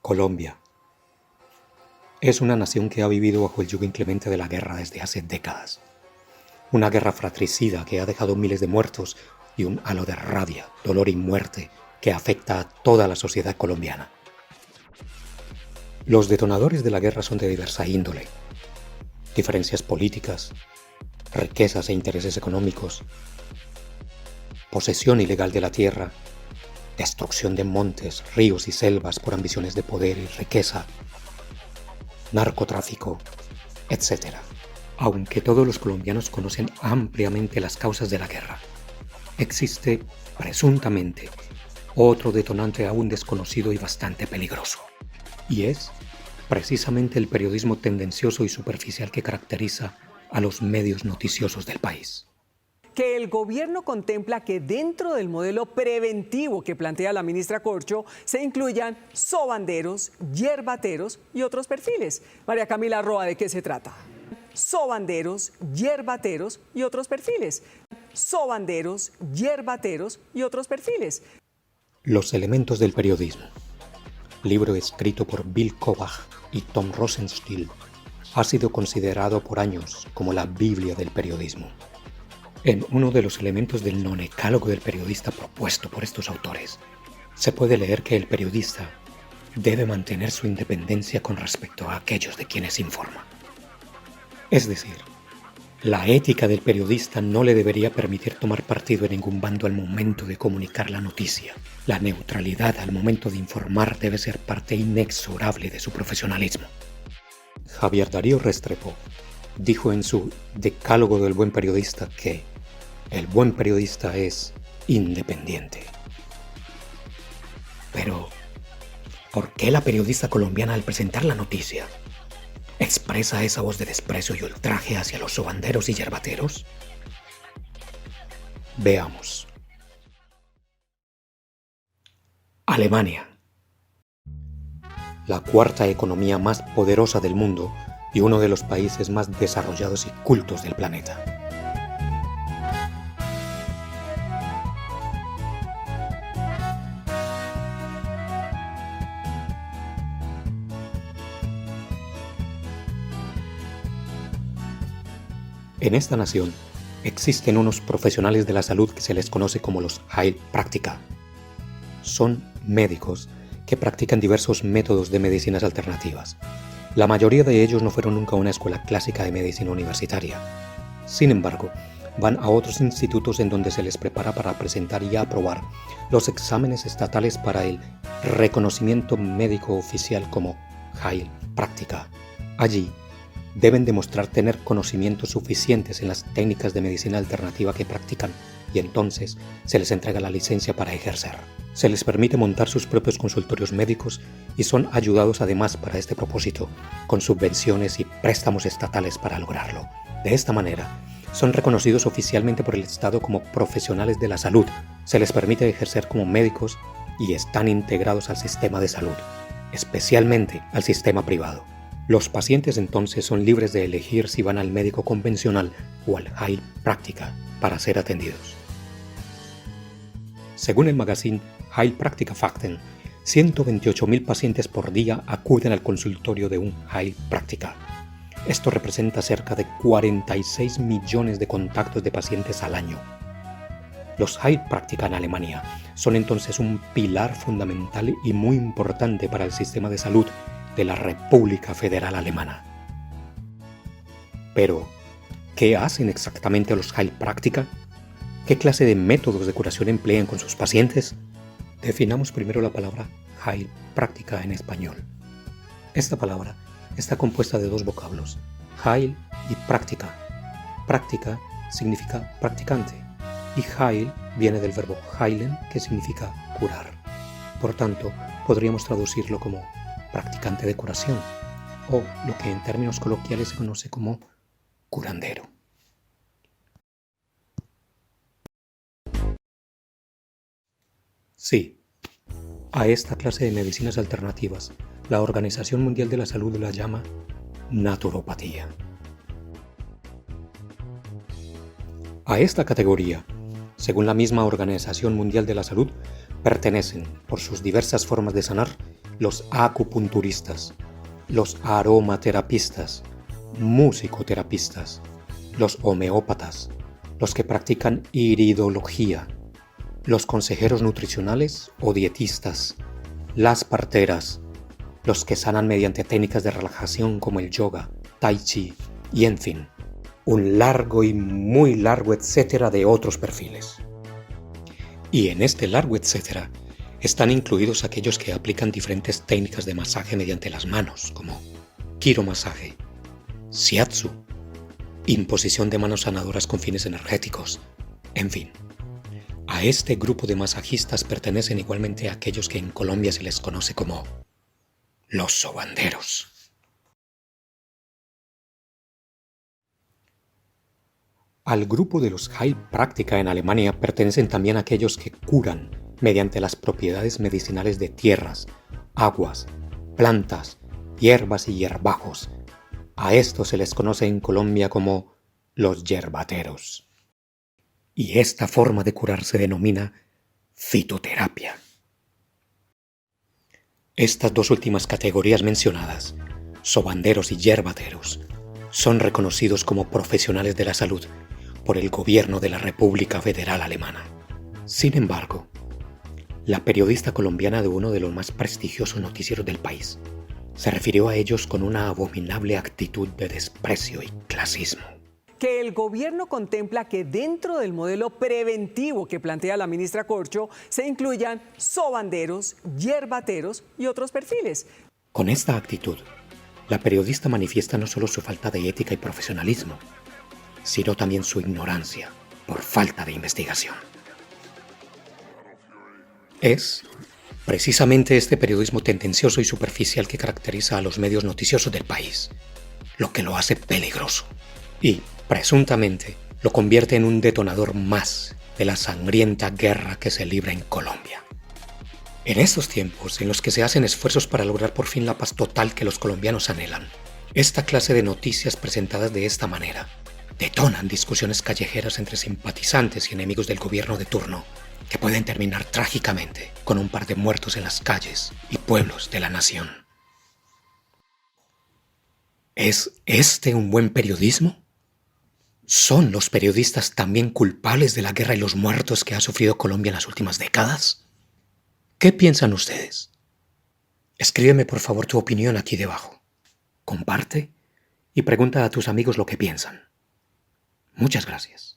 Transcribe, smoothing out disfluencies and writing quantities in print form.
Colombia es una nación que ha vivido bajo el yugo inclemente de la guerra desde hace décadas. Una guerra fratricida que ha dejado miles de muertos y un halo de rabia, dolor y muerte que afecta a toda la sociedad colombiana. Los detonadores de la guerra son de diversa índole: diferencias políticas, riquezas e intereses económicos, posesión ilegal de la tierra, destrucción de montes, ríos y selvas por ambiciones de poder y riqueza, narcotráfico, etc. Aunque todos los colombianos conocen ampliamente las causas de la guerra, existe, presuntamente, otro detonante aún desconocido y bastante peligroso. Y es precisamente el periodismo tendencioso y superficial que caracteriza a los medios noticiosos del país. Que el gobierno contempla que dentro del modelo preventivo que plantea la ministra Corcho se incluyan sobanderos, yerbateros y otros perfiles. María Camila Roa, ¿de qué se trata? Sobanderos, yerbateros y otros perfiles. Sobanderos, yerbateros y otros perfiles. Los elementos del periodismo. Libro escrito por Bill Kovach y Tom Rosenstiel, ha sido considerado por años como la Biblia del periodismo. En uno de los elementos del nonecálogo del periodista propuesto por estos autores, se puede leer que el periodista debe mantener su independencia con respecto a aquellos de quienes informa. Es decir, la ética del periodista no le debería permitir tomar partido en ningún bando al momento de comunicar la noticia. La neutralidad al momento de informar debe ser parte inexorable de su profesionalismo. Javier Darío Restrepo dijo en su Decálogo del buen periodista que el buen periodista es independiente. Pero, ¿por qué la periodista colombiana, al presentar la noticia, expresa esa voz de desprecio y ultraje hacia los sobanderos y yerbateros? Veamos. Alemania, la cuarta economía más poderosa del mundo y uno de los países más desarrollados y cultos del planeta. En esta nación existen unos profesionales de la salud que se les conoce como los Heilpraktiker. Son médicos que practican diversos métodos de medicinas alternativas. La mayoría de ellos no fueron nunca a una escuela clásica de medicina universitaria. Sin embargo, van a otros institutos en donde se les prepara para presentar y aprobar los exámenes estatales para el reconocimiento médico oficial como Heilpraktiker. Allí, deben demostrar tener conocimientos suficientes en las técnicas de medicina alternativa que practican y entonces se les entrega la licencia para ejercer. Se les permite montar sus propios consultorios médicos y son ayudados además para este propósito con subvenciones y préstamos estatales para lograrlo. De esta manera, son reconocidos oficialmente por el Estado como profesionales de la salud, se les permite ejercer como médicos y están integrados al sistema de salud, especialmente al sistema privado. Los pacientes entonces son libres de elegir si van al médico convencional o al Heilpraktiker para ser atendidos. Según el magazine Heilpraktiker Fakten, 128.000 pacientes por día acuden al consultorio de un Heilpraktiker. Esto representa cerca de 46 millones de contactos de pacientes al año. Los Heilpraktiker en Alemania son entonces un pilar fundamental y muy importante para el sistema de salud de la República Federal Alemana. Pero, ¿qué hacen exactamente los Heilpraktiker? ¿Qué clase de métodos de curación emplean con sus pacientes? Definamos primero la palabra Heilpraktiker en español. Esta palabra está compuesta de dos vocablos, Heil y Praktika. Praktika significa practicante y Heil viene del verbo heilen, que significa curar. Por tanto, podríamos traducirlo como practicante de curación, o lo que en términos coloquiales se conoce como curandero. Sí, a esta clase de medicinas alternativas, la Organización Mundial de la Salud la llama naturopatía. A esta categoría, según la misma Organización Mundial de la Salud, pertenecen, por sus diversas formas de sanar, los acupunturistas, los aromaterapistas, musicoterapistas, los homeópatas, los que practican iridología, los consejeros nutricionales o dietistas, las parteras, los que sanan mediante técnicas de relajación como el yoga, tai chi y en fin, un largo y muy largo etcétera de otros perfiles. Y en este largo etcétera están incluidos aquellos que aplican diferentes técnicas de masaje mediante las manos, como quiromasaje, shiatsu, imposición de manos sanadoras con fines energéticos, en fin. A este grupo de masajistas pertenecen igualmente aquellos que en Colombia se les conoce como los sobanderos. Al grupo de los Heilpraktiker en Alemania pertenecen también aquellos que curan mediante las propiedades medicinales de tierras, aguas, plantas, hierbas y hierbajos. A estos se les conoce en Colombia como los yerbateros. Y esta forma de curar se denomina fitoterapia. Estas dos últimas categorías mencionadas, sobanderos y yerbateros, son reconocidos como profesionales de la salud por el gobierno de la República Federal Alemana. Sin embargo, la periodista colombiana de uno de los más prestigiosos noticieros del país se refirió a ellos con una abominable actitud de desprecio y clasismo. Que el gobierno contempla que dentro del modelo preventivo que plantea la ministra Corcho se incluyan sobanderos, yerbateros y otros perfiles. Con esta actitud, la periodista manifiesta no solo su falta de ética y profesionalismo, sino también su ignorancia por falta de investigación. Es precisamente este periodismo tendencioso y superficial que caracteriza a los medios noticiosos del país, lo que lo hace peligroso y, presuntamente, lo convierte en un detonador más de la sangrienta guerra que se libra en Colombia. En estos tiempos en los que se hacen esfuerzos para lograr por fin la paz total que los colombianos anhelan, esta clase de noticias presentadas de esta manera detonan discusiones callejeras entre simpatizantes y enemigos del gobierno de turno que pueden terminar trágicamente con un par de muertos en las calles y pueblos de la nación. ¿Es este un buen periodismo? ¿Son los periodistas también culpables de la guerra y los muertos que ha sufrido Colombia en las últimas décadas? ¿Qué piensan ustedes? Escríbeme por favor tu opinión aquí debajo. Comparte y pregunta a tus amigos lo que piensan. Muchas gracias.